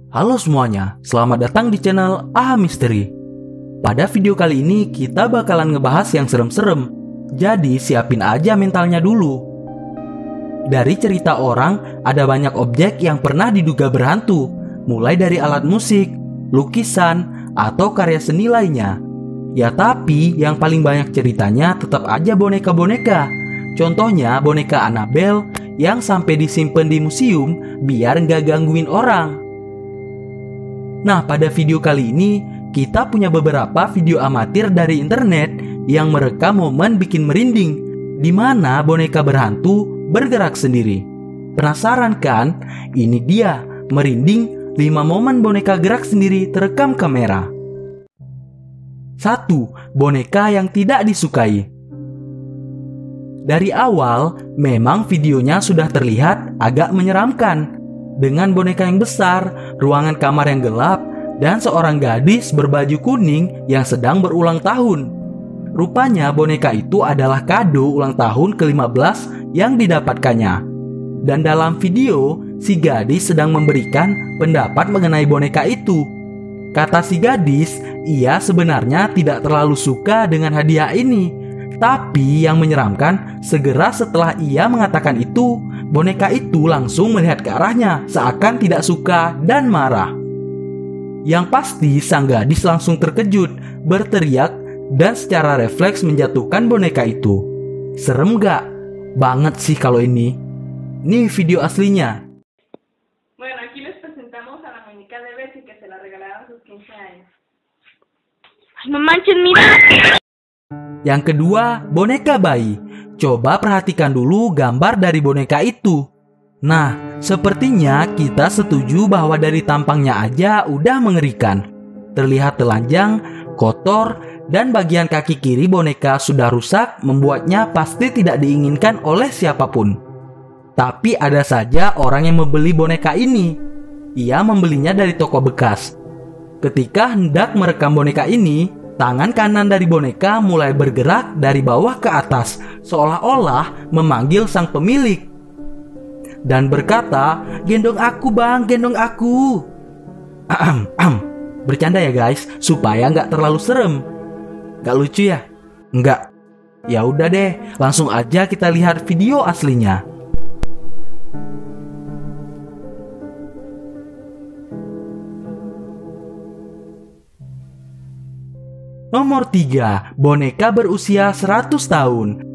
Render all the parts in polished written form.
Halo semuanya, selamat datang di channel AHA Misteri. Pada video kali ini kita bakalan ngebahas yang serem-serem, jadi siapin aja mentalnya dulu. Dari cerita orang, ada banyak objek yang pernah diduga berhantu, mulai dari alat musik, lukisan, atau karya seni lainnya. Ya tapi yang paling banyak ceritanya tetap aja boneka-boneka. Contohnya boneka Annabelle yang sampai disimpan di museum biar nggak gangguin orang. Nah, pada video kali ini kita punya beberapa video amatir dari internet yang merekam momen bikin merinding, di mana boneka berhantu bergerak sendiri. Penasaran kan? Ini dia, merinding 5 momen boneka gerak sendiri terekam kamera. 1. Boneka yang tidak disukai. Dari awal, memang videonya sudah terlihat agak menyeramkan. Dengan boneka yang besar, ruangan kamar yang gelap, dan seorang gadis berbaju kuning yang sedang berulang tahun. Rupanya boneka itu adalah kado ulang tahun ke-15 yang didapatkannya. Dan dalam video, si gadis sedang memberikan pendapat mengenai boneka itu. Kata si gadis, ia sebenarnya tidak terlalu suka dengan hadiah ini. Tapi yang menyeramkan, segera setelah ia mengatakan itu, boneka itu langsung melihat ke arahnya seakan tidak suka dan marah. Yang pasti sang gadis langsung terkejut, berteriak, dan secara refleks menjatuhkan boneka itu. Serem gak? Banget sih kalau ini. Nih video aslinya. Bueno, aquí les presentamos a la muñeca de Bessie que se la regalaron a sus 15 años. Ay, no manches, mira. Yang kedua, boneka bayi. Coba perhatikan dulu gambar dari boneka itu. Nah, sepertinya kita setuju bahwa dari tampangnya aja udah mengerikan. Terlihat telanjang, kotor, dan bagian kaki kiri boneka sudah rusak, membuatnya pasti tidak diinginkan oleh siapapun. Tapi ada saja orang yang membeli boneka ini. Ia membelinya dari toko bekas. Ketika hendak merekam boneka ini, tangan kanan dari boneka mulai bergerak dari bawah ke atas, seolah-olah memanggil sang pemilik. Dan berkata, "Gendong aku bang, gendong aku." Bercanda ya guys, supaya nggak terlalu serem. Nggak lucu ya? Nggak. Ya udah deh, langsung aja kita lihat video aslinya. Nomor 3, boneka berusia 100 tahun.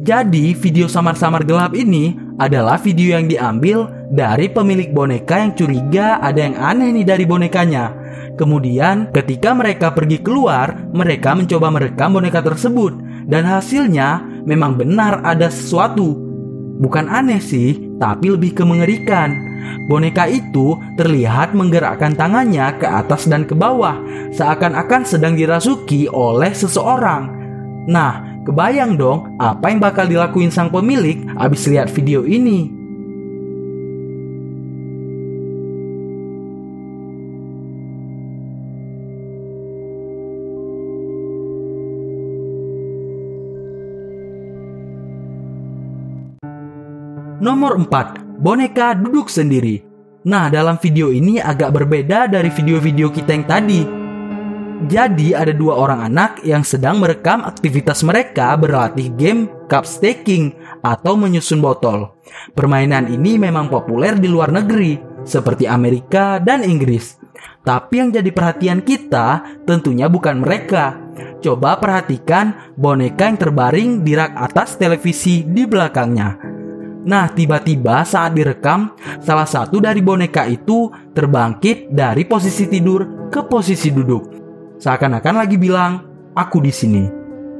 Jadi video samar-samar gelap ini adalah video yang diambil dari pemilik boneka yang curiga ada yang aneh nih dari bonekanya. Kemudian ketika mereka pergi keluar, mereka mencoba merekam boneka tersebut. Dan hasilnya memang benar ada sesuatu. Bukan aneh sih, tapi lebih ke mengerikan. Boneka itu terlihat menggerakkan tangannya ke atas dan ke bawah, seakan-akan sedang dirasuki oleh seseorang. Nah, kebayang dong apa yang bakal dilakuin sang pemilik abis lihat video ini. Nomor 4, boneka duduk sendiri. Nah, dalam video ini agak berbeda dari video-video kita yang tadi. Jadi ada 2 orang anak yang sedang merekam aktivitas mereka berlatih game cup staking atau menyusun botol. Permainan ini memang populer di luar negeri, seperti Amerika dan Inggris. Tapi yang jadi perhatian kita tentunya bukan mereka. Coba perhatikan boneka yang terbaring di rak atas televisi di belakangnya. Nah, tiba-tiba saat direkam, salah satu dari boneka itu terbangkit dari posisi tidur ke posisi duduk. Seakan-akan lagi bilang, "Aku di sini."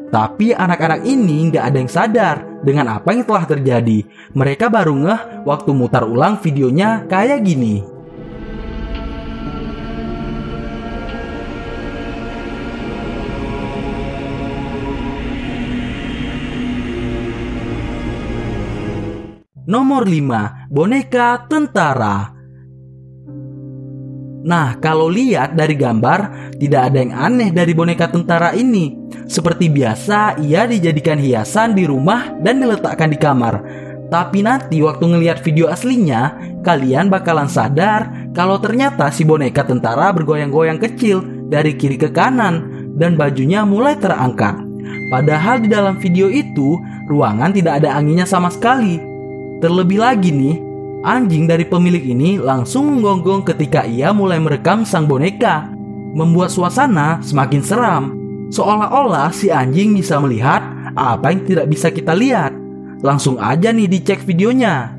Tapi anak-anak ini nggak ada yang sadar dengan apa yang telah terjadi. Mereka baru ngeh waktu mutar ulang videonya kayak gini. Nomor 5, boneka tentara. Nah, kalau lihat dari gambar, tidak ada yang aneh dari boneka tentara ini. Seperti biasa, ia dijadikan hiasan di rumah dan diletakkan di kamar. Tapi nanti waktu ngelihat video aslinya, kalian bakalan sadar kalau ternyata si boneka tentara bergoyang-goyang kecil dari kiri ke kanan dan bajunya mulai terangkat. Padahal di dalam video itu ruangan tidak ada anginnya sama sekali. Terlebih lagi nih, anjing dari pemilik ini langsung menggonggong ketika ia mulai merekam sang boneka, membuat suasana semakin seram. Seolah-olah si anjing bisa melihat apa yang tidak bisa kita lihat. Langsung aja nih dicek videonya.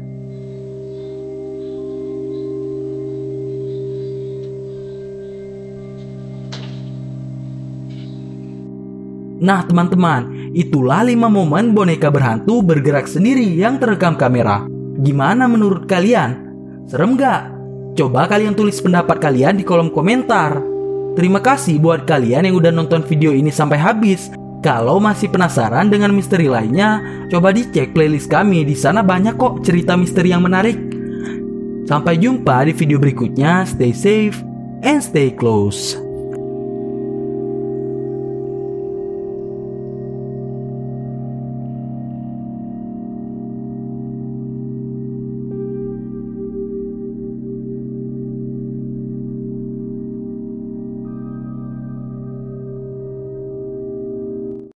Nah teman-teman, itulah 5 momen boneka berhantu bergerak sendiri yang terekam kamera. Gimana menurut kalian? Serem gak? Coba kalian tulis pendapat kalian di kolom komentar. Terima kasih buat kalian yang udah nonton video ini sampai habis. Kalau masih penasaran dengan misteri lainnya, coba dicek playlist kami. Di sana banyak kok cerita misteri yang menarik. Sampai jumpa di video berikutnya. Stay safe and stay close.